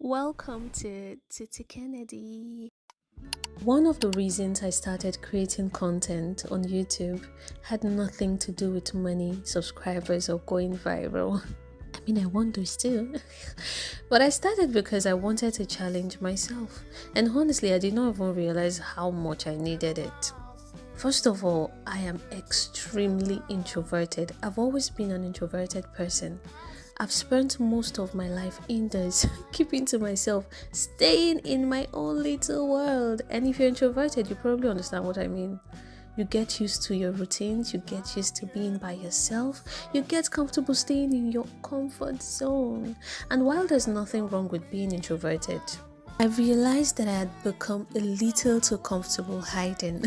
Welcome to Titi Kennedy. One of the reasons I started creating content on YouTube had nothing to do with money, subscribers, or going viral. I mean, I want those too. But I started because I wanted to challenge myself. And honestly, I did not even realize how much I needed it. First of all, I am extremely introverted. I've always been an introverted person. I've spent most of my life indoors, keeping to myself, staying in my own little world. And if you're introverted, you probably understand what I mean. You get used to your routines, you get used to being by yourself, you get comfortable staying in your comfort zone. And while there's nothing wrong with being introverted, I realized that I had become a little too comfortable hiding.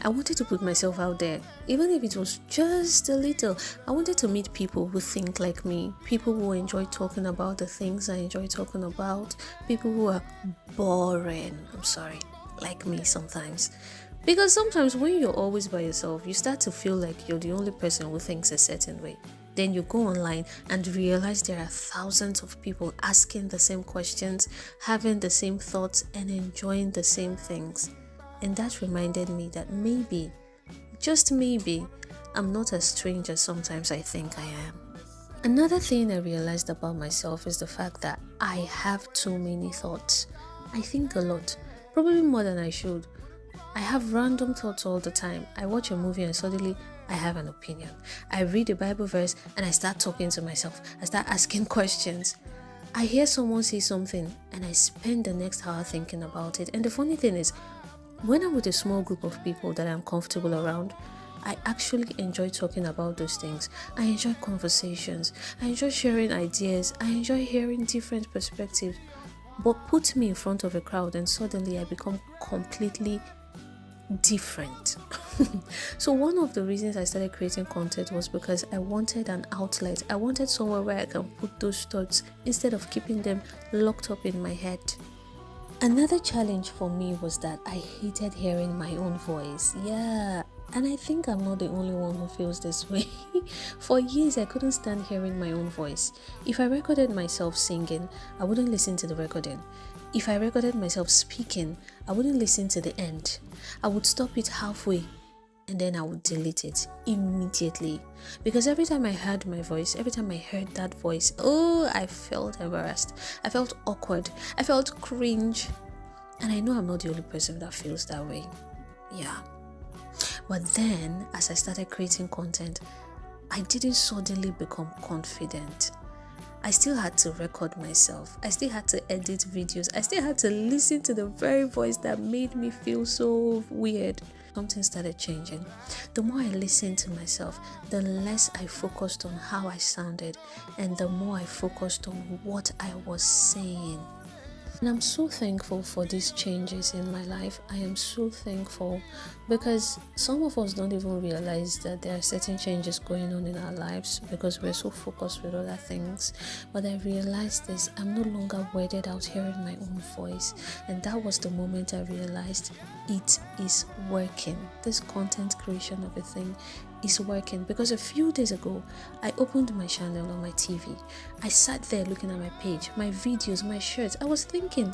I wanted to put myself out there, even if it was just a little. I wanted to meet people who think like me, people who enjoy talking about the things I enjoy talking about, people who are boring, I'm sorry, like me sometimes. Because sometimes when you're always by yourself, you start to feel like you're the only person who thinks a certain way. Then you go online and realize there are thousands of people asking the same questions, having the same thoughts, and enjoying the same things. And that reminded me that maybe, just maybe, I'm not as strange as sometimes I think I am. Another thing I realized about myself is the fact that I have too many thoughts. I think a lot, probably more than I should. I have random thoughts all the time. I watch a movie and suddenly I have an opinion. I read a Bible verse and I start talking to myself. I start asking questions. I hear someone say something and I spend the next hour thinking about it. And the funny thing is, when I'm with a small group of people that I'm comfortable around, I actually enjoy talking about those things. I enjoy conversations. I enjoy sharing ideas. I enjoy hearing different perspectives. But put me in front of a crowd and suddenly I become completely different. So one of the reasons I started creating content was because I wanted an outlet. I wanted somewhere where I can put those thoughts instead of keeping them locked up in my head. Another challenge for me was that I hated hearing my own voice. Yeah, and I think I'm not the only one who feels this way. For years, I couldn't stand hearing my own voice. If I recorded myself singing, I wouldn't listen to the recording. If I recorded myself speaking, I wouldn't listen to the end. I would stop it halfway and then I would delete it immediately. Because every time I heard my voice, every time I heard that voice, oh, I felt embarrassed. I felt awkward. I felt cringe. And I know I'm not the only person that feels that way. Yeah. But then, as I started creating content, I didn't suddenly become confident. I still had to record myself. I still had to edit videos. I still had to listen to the very voice that made me feel so weird. Something started changing. The more I listened to myself, the less I focused on how I sounded, and the more I focused on what I was saying. And I'm so thankful for these changes in my life. I am so thankful because some of us don't even realize that there are certain changes going on in our lives because we're so focused with other things. But I realized this, I'm no longer weirded out hearing my own voice. And that was the moment I realized it is working. This content creation of a thing is working because a few days ago I opened my channel on my TV. I sat there looking at my page, my videos, my shirts. I was thinking,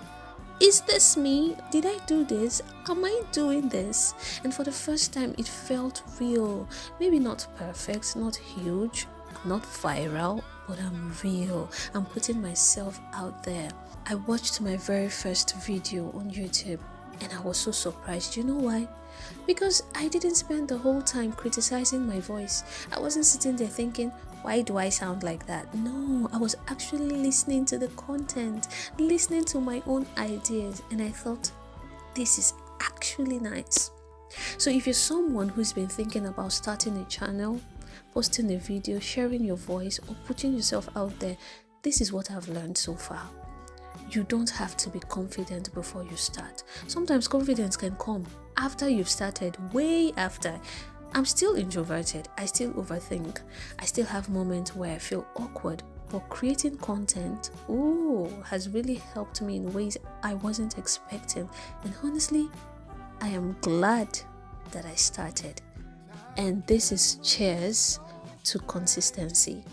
is this me? Did I do this? Am I doing this? And for the first time it felt real. Maybe not perfect, not huge, not viral, but I'm real. I'm putting myself out there. I watched my very first video on YouTube and I was so surprised. You know why? Because I didn't spend the whole time criticizing my voice. I wasn't sitting there thinking, why do I sound like that? No, I was actually listening to the content, listening to my own ideas, and I thought, this is actually nice. So if you're someone who's been thinking about starting a channel, posting a video, sharing your voice, or putting yourself out there, this is what I've learned so far. You don't have to be confident before you start. Sometimes confidence can come after you've started, way after. I'm still introverted. I still overthink. I still have moments where I feel awkward. But creating content, has really helped me in ways I wasn't expecting. And honestly, I am glad that I started. And this is cheers to consistency.